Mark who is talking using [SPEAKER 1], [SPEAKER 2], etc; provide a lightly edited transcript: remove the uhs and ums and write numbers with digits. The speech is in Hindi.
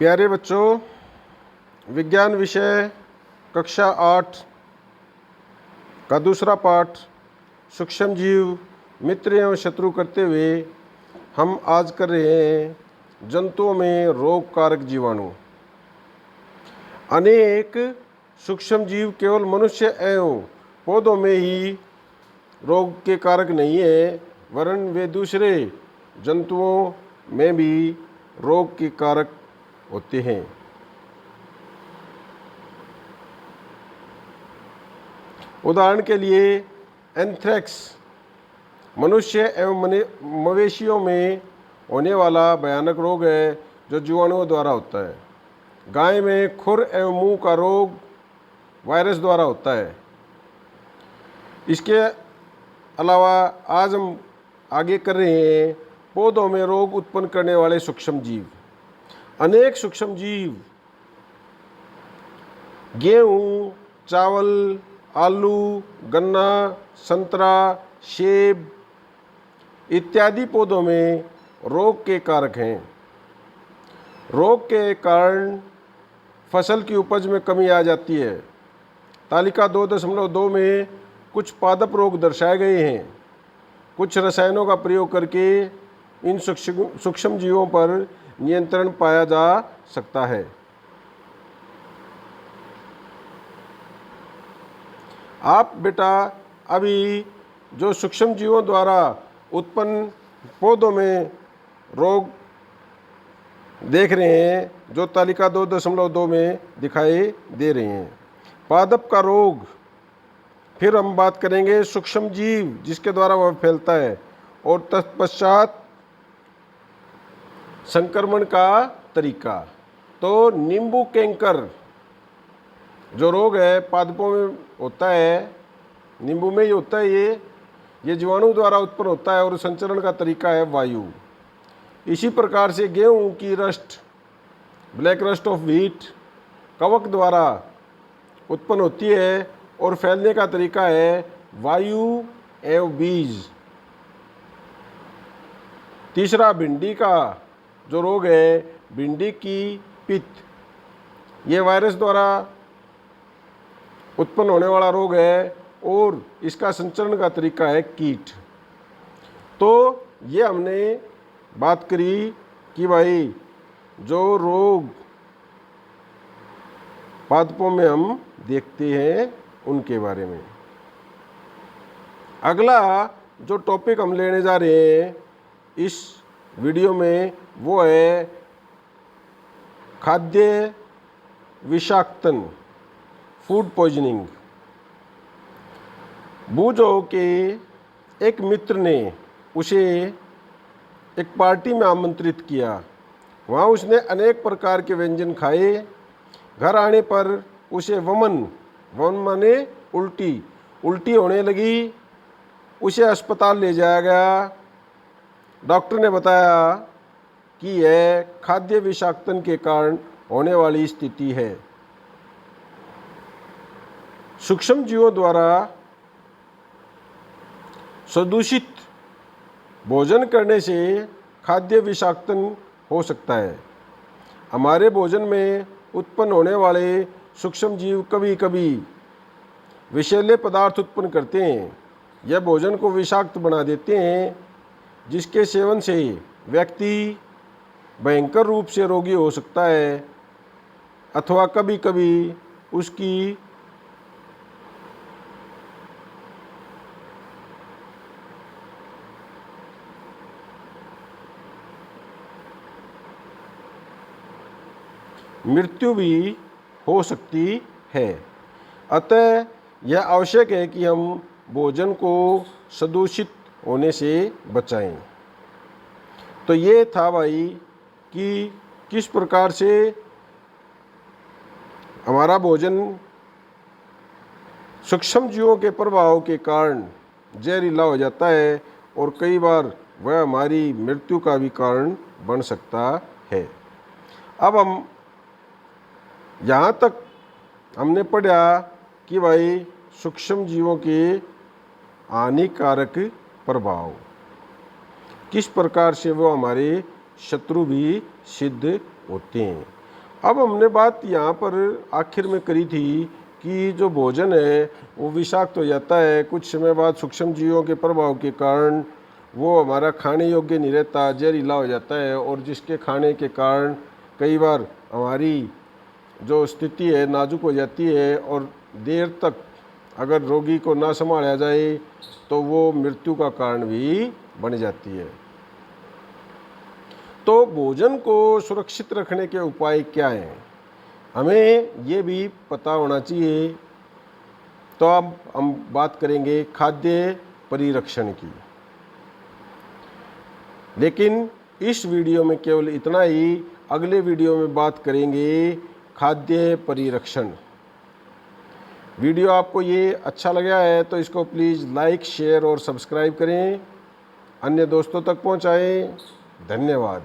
[SPEAKER 1] प्यारे बच्चों, विज्ञान विषय कक्षा 8 का दूसरा पाठ सूक्ष्म जीव मित्र एवं शत्रु करते हुए हम आज कर रहे हैं जंतुओं में रोग कारक जीवाणु। अनेक सूक्ष्म जीव केवल मनुष्य एवं पौधों में ही रोग के कारक नहीं है, वरन वे दूसरे जंतुओं में भी रोग के कारक होते हैं। उदाहरण के लिए एंथ्रेक्स मनुष्य एवं मवेशियों में होने वाला भयानक रोग है जो जीवाणुओं द्वारा होता है। गाय में खुर एवं मुंह का रोग वायरस द्वारा होता है। इसके अलावा आज हम आगे कर रहे हैं पौधों में रोग उत्पन्न करने वाले सूक्ष्म जीव। अनेक सूक्ष्म जीव गेहूँ, चावल, आलू, गन्ना, संतरा, सेब इत्यादि पौधों में रोग के कारक हैं। रोग के कारण फसल की उपज में कमी आ जाती है। तालिका 2.2 में कुछ पादप रोग दर्शाए गए हैं। कुछ रसायनों का प्रयोग करके इन सूक्ष्म जीवों पर नियंत्रण पाया जा सकता है। आप बेटा अभी जो सूक्ष्म जीवों द्वारा उत्पन्न पौधों में रोग देख रहे हैं, जो तालिका 2.2 में दिखाई दे रहे हैं। पादप का रोग, फिर हम बात करेंगे सूक्ष्म जीव जिसके द्वारा वह फैलता है, और तत्पश्चात संक्रमण का तरीका। तो नींबू कैंकर जो रोग है पादपों में होता है, नींबू में ही होता है। ये जीवाणु द्वारा उत्पन्न होता है और संचरण का तरीका है वायु। इसी प्रकार से गेहूं की rust, black rust of wheat, कवक द्वारा उत्पन्न होती है और फैलने का तरीका है वायु एवं बीज। तीसरा भिंडी का जो रोग है, भिंडी की पित्त, ये वायरस द्वारा उत्पन्न होने वाला रोग है और इसका संचरण का तरीका है कीट। तो ये हमने बात करी कि भाई जो रोग पादपों में हम देखते हैं उनके बारे में। अगला जो टॉपिक हम लेने जा रहे हैं इस वीडियो में वो है खाद्य विषाक्तन, फूड पॉइजनिंग। बूझो के एक मित्र ने उसे एक पार्टी में आमंत्रित किया। वहाँ उसने अनेक प्रकार के व्यंजन खाए। घर आने पर उसे वमन माने उल्टी होने लगी। उसे अस्पताल ले जाया गया। डॉक्टर ने बताया कि यह खाद्य विषाक्तन के कारण होने वाली स्थिति है। सूक्ष्म जीवों द्वारा प्रदूषित भोजन करने से खाद्य विषाक्तन हो सकता है। हमारे भोजन में उत्पन्न होने वाले सूक्ष्म जीव कभी कभी विषैले पदार्थ उत्पन्न करते हैं। यह भोजन को विषाक्त बना देते हैं, जिसके सेवन से व्यक्ति भयंकर रूप से रोगी हो सकता है अथवा कभी कभी उसकी मृत्यु भी हो सकती है। अतः यह आवश्यक है कि हम भोजन को प्रदूषित होने से बचाएं। तो ये था भाई कि किस प्रकार से हमारा भोजन सूक्ष्म जीवों के प्रभाव के कारण जहरीला हो जाता है और कई बार वह हमारी मृत्यु का भी कारण बन सकता है। अब हम यहाँ तक हमने पढ़ा कि भाई सूक्ष्म जीवों के हानिकारक प्रभाव, किस प्रकार से वो हमारे शत्रु भी सिद्ध होते हैं। अब हमने बात यहाँ पर आखिर में करी थी कि जो भोजन है वो विषाक्त हो जाता है, कुछ समय बाद सूक्ष्म जीवों के प्रभाव के कारण वो हमारा खाने योग्य नहीं रहता, जहरीला हो जाता है, और जिसके खाने के कारण कई बार हमारी जो स्थिति है नाजुक हो जाती है, और देर तक अगर रोगी को ना संभाला जाए तो वो मृत्यु का कारण भी बन जाती है। तो भोजन को सुरक्षित रखने के उपाय क्या हैं, हमें ये भी पता होना चाहिए। तो अब हम बात करेंगे खाद्य परिरक्षण की, लेकिन इस वीडियो में केवल इतना ही। अगले वीडियो में बात करेंगे खाद्य परिरक्षण। वीडियो आपको ये अच्छा लगा है तो इसको प्लीज़ लाइक, शेयर और सब्सक्राइब करें, अन्य दोस्तों तक पहुंचाएं। धन्यवाद।